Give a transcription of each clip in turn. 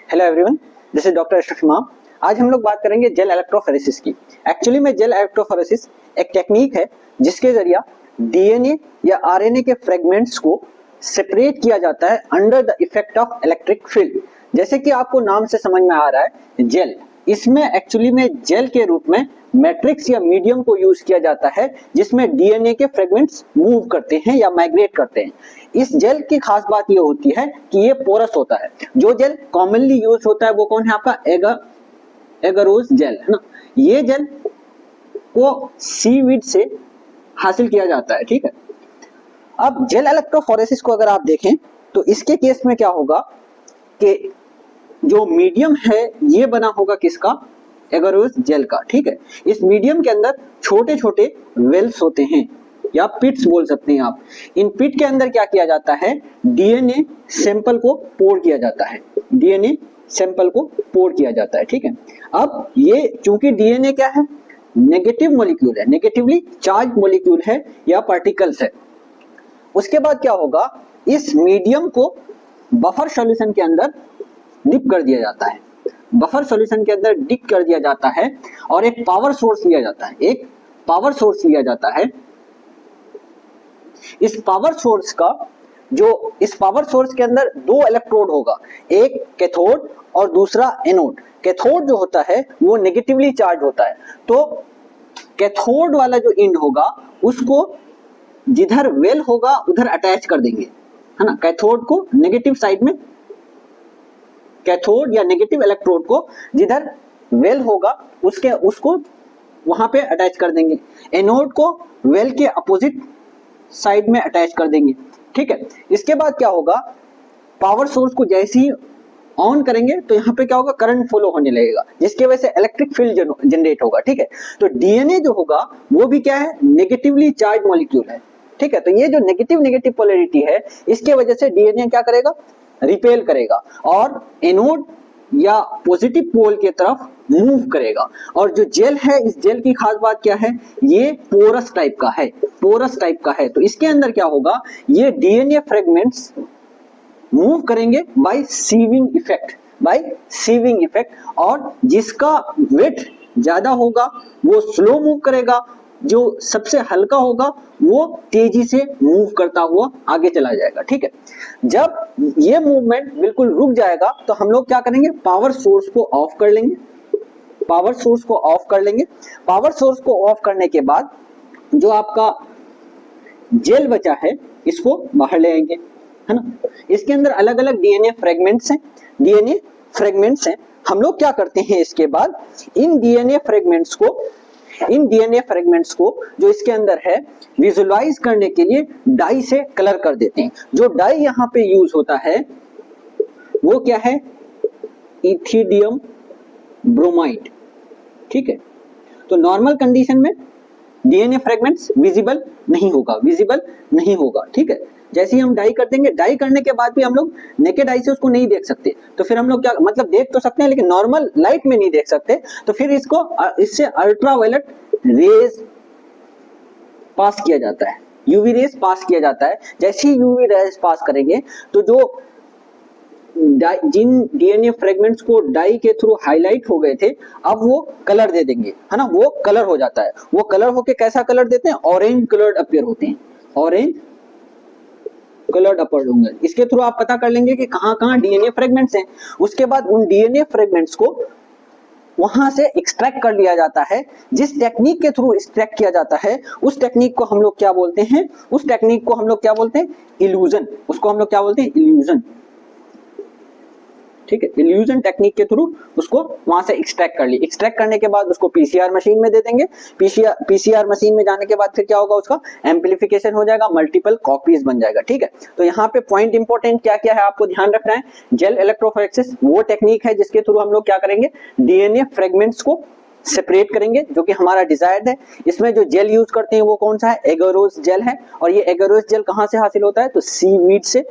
Hello everyone, this is doctor Ashraf इमाम। आज हम लोग बात करेंगे जेल इलेक्ट्रोफोरेसिस की। एक्चुअली में जेल इलेक्ट्रोफोरेसिस एक टेक्निक है जिसके जरिए डीएनए या आरएनए के फ्रेगमेंट्स को सेपरेट किया जाता है under the effect of electric field. जैसे कि आपको नाम से समझ में आ रहा है जेल, इसमें एक्चुअली में जेल के रूप में मैट्रिक्स या मीडियम को यूज किया जाता है जिसमें डीएनए के फ्रेगमेंट्स मूव करते हैं या माइग्रेट करते हैं। इस जेल की खास बात ये होती है कि ये पोरस होता है। जो जेल कॉमनली यूज होता है वो कौन है आपका एगरोस जेल है ना। ये जेल को सीवीड से हासिल किया जाता है, ठीक है। अब जेल इलेक्ट्रोफोरेसिस को अगर आप देखें तो इसके केस में क्या होगा कि जो मीडियम है ये बना होगा किसका, एगरोस जेल का, ठीक है। इस मीडियम के अंदर छोटे छोटे वेल्स होते हैं या पिट्स बोल सकते हैं आप। इन पिट के अंदर क्या किया जाता है, डीएनए सैंपल को पोर किया जाता है, डीएनए सैंपल को पोर किया जाता है, ठीक है। अब ये चूंकि डीएनए क्या है, नेगेटिव मॉलिक्यूल है, नेगेटिवली चार्ज मॉलिक्यूल है या पार्टिकल्स है। उसके बाद क्या होगा, इस मीडियम को बफर सॉल्यूशन के अंदर डिप कर दिया जाता है, बफर सॉल्यूशन के अंदर डिप कर दिया जाता है और एक पावर सोर्स लिया जाता है, एक पावर सोर्स लिया जाता है। इस पावर सोर्स के अंदर दो इलेक्ट्रोड होगा, एक कैथोड और दूसरा एनोड। कैथोड जो होता है वो नेगेटिवली चार्ज होता है, तो कैथोड वाला जो एंड होगा उसको जिधर वेल होगा उधर अटैच कर देंगे, है ना। कैथोड को नेगेटिव साइड में, कैथोड या नेगेटिव इलेक्ट्रोड को जिधर वेल होगा उसको वहां पे अटैच कर देंगे। एनोड को वेल के अपोजिट साइड में अटैच कर देंगे, ठीक है। इसके बाद क्या होगा, पावर सोर्स को जैसे ही ऑन करेंगे तो यहाँ पे क्या होगा, करंट फ्लो होने लगेगा जिसकी वजह से इलेक्ट्रिक फील्ड जनरेट होगा, ठीक है। तो डीएनए जो होगा वो भी क्या है, नेगेटिवली चार्ज मॉलिक्यूल है, ठीक है। तो ये जो नेगेटिव पोलैरिटी है इसके वजह से डीएनए क्या करेगा, रिपेल करेगा और एनोड या पॉजिटिव पोल की तरफ मूव करेगा। और जो जेल है, इस जेल की खास बात क्या है, ये पोरस टाइप का है, पोरस टाइप का है। तो इसके अंदर क्या होगा, ये डीएनए फ्रेगमेंट्स मूव करेंगे by sieving effect, by sieving effect. और जिसका वेट ज्यादा होगा वो स्लो मूव करेगा, जो सबसे हल्का होगा वो तेजी से मूव करता हुआ आगे चला जाएगा, ठीक है। जब ये मूवमेंट बिल्कुल रुक जाएगा तो हम लोग क्या करेंगे, पावर सोर्स को ऑफ कर लेंगे, पावर सोर्स को ऑफ कर लेंगे। पावर सोर्स को ऑफ करने के बाद जो आपका जेल बचा है इसको बाहर ले आएंगे, है ना। इसके अंदर अलग अलग डीएनए फ्रेगमेंट्स हैं, डीएनए फ्रेगमेंट्स हैं। हम लोग क्या करते हैं, इसके बाद इन डीएनए फ्रेगमेंट्स को जो इसके अंदर है विजुअलाइज करने के लिए डाई से कलर कर देते हैं। जो डाई यहाँ पे यूज होता है वो क्या है, इथिडियम ब्रोमाइड, ठीक है। तो नॉर्मल कंडीशन में डीएनए फ्रेगमेंट्स विजिबल नहीं होगा, ठीक है। जैसे ही हम डाई कर देंगे, डाई करने के बाद भी हम लोग नेकेड आई से उसको नहीं देख सकते, तो फिर हम लोग क्या, मतलब देख तो सकते हैं लेकिन नॉर्मल लाइट में नहीं देख सकते। तो फिर इससे अल्ट्रावायलेट रेज पास किया जाता है, यूवी रेज पास किया जाता है। जैसे ही यूवी रेज पास करेंगे तो जो जिन डीएनए फ्रेगमेंट्स को डाई के थ्रू हाईलाइट हो गए थे अब वो कलर दे देंगे, है ना। वो कलर हो जाता है, वो कलर होके कैसा कलर देते हैं, ऑरेंज कलर्ड अपीयर होते हैं, ऑरेंज कलर्ड अपीयर होंगे। इसके थ्रू आप पता कर लेंगे कि कहाँ कहाँ डीएनए फ्रेगमेंट्स हैं। उसके बाद उन डीएनए फ्रेगमेंट्स को वहां से एक्सट्रैक्ट कर लिया जाता है। जिस टेक्निक के थ्रू एक्सट्रैक्ट किया जाता है उस टेक्निक को हम लोग क्या बोलते हैं, इल्यूजन। उसको हम लोग क्या बोलते हैं, इल्यूजन, ठीक है। इल्यूजन टेक्निक के थ्रू उसको वहां से एक्सट्रैक्ट कर ली। एक्सट्रैक्ट करने के बाद उसको पीसीआर मशीन में दे देंगे। पीसीआर मशीन में जाने के बाद फिर क्या होगा, उसका एम्प्लीफिकेशन हो जाएगा, मल्टीपल कॉपीज बन जाएगा, ठीक है। तो यहाँ पे पॉइंट इंपॉर्टेंट क्या क्या है आपको ध्यान रखना है। जेल इलेक्ट्रोफोरेसिस वो टेक्निक है जिसके थ्रू हम लोग क्या करेंगे, डीएनए फ्रेगमेंट्स को सेपरेट करेंगे, जो कि हमारा डिजायर्ड है। इसमें जो जेल यूज करते हैं वो कौन सा है, एगरोस जेल है। और ये एगरोस जेल कहाँ से हासिल होता है, तो सीवीड से।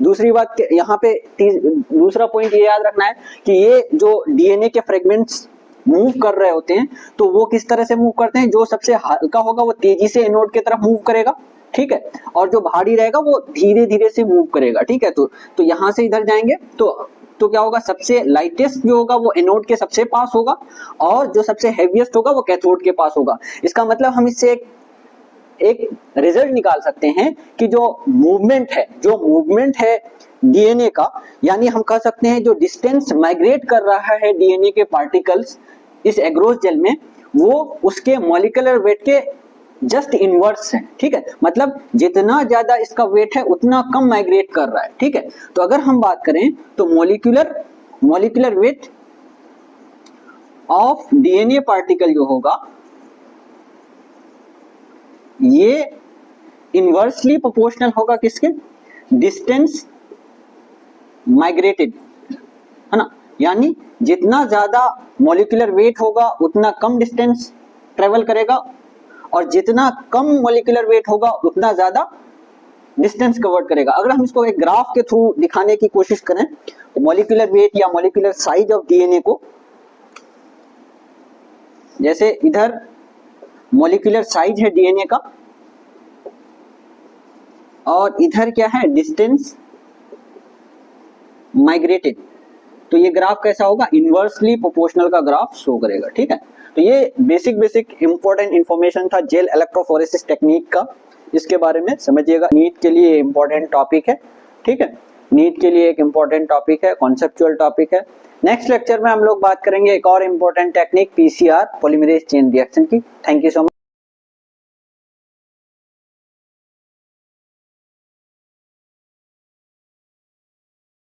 दूसरी बात यहाँ पे दूसरा पॉइंट ये याद रखना है कि ये जो डीएनए के फ्रेगमेंट्स मूव कर रहे होते हैं तो वो किस तरह से मूव करते हैं, जो सबसे हल्का होगा वो तेजी से एनोड की तरफ मूव करेगा, ठीक है, और जो भारी रहेगा वो धीरे धीरे से मूव करेगा, ठीक है। तो यहाँ से इधर जाएंगे तो तो क्या होगा, सबसे लाइटेस्ट जो होगा वो एनोड के सबसे पास होगा और जो सबसे हैवीएस्ट होगा वो कैथोड के पास होगा। इसका मतलब हम इससे एक रिजल्ट निकाल सकते हैं कि जो मूवमेंट है डीएनए का, यानी हम कह सकते हैं जो डिस्टेंस माइग्रेट कर रहा है डीएनए के पार्टिकल्स इस एग्रोस जेल में, वो उसके मॉलिक्यूलर वेट के जस्ट इनवर्स है। ठीक है, मतलब जितना ज्यादा इसका वेट है उतना कम माइग्रेट कर रहा है। ठीक है, तो अगर हम बात करें तो molecular weight of DNA particle जो होगा ये इनवर्सली प्रोपोर्शनल होगा किसके, डिस्टेंस माइग्रेटेड, है ना, यानी जितना ज्यादा मॉलिक्यूलर वेट होगा उतना कम डिस्टेंस ट्रेवल करेगा और जितना कम मॉलिक्यूलर वेट होगा उतना ज्यादा डिस्टेंस कवर करेगा। अगर हम इसको एक ग्राफ के थ्रू दिखाने की कोशिश करें तो मॉलिक्यूलर वेट या मॉलिक्यूलर साइज ऑफ डीएनए को, जैसे इधर मॉलिक्यूलर साइज है डीएनए का और इधर क्या है, डिस्टेंस माइग्रेटेड, तो ये ग्राफ कैसा होगा, इनवर्सली प्रोपोर्शनल का ग्राफ शो करेगा। ठीक है, तो ये बेसिक इंपॉर्टेंट इंफॉर्मेशन था जेल इलेक्ट्रोफोरेसिस टेक्निक का, इसके बारे में समझिएगा। नीट के लिए इंपॉर्टेंट टॉपिक है। ठीक है, नीट के लिए एक इंपॉर्टेंट टॉपिक है, कॉन्सेप्चुअल टॉपिक है। नेक्स्ट लेक्चर में हम लोग बात करेंगे एक और important technique PCR, polymerase chain reaction की। Thank you so much.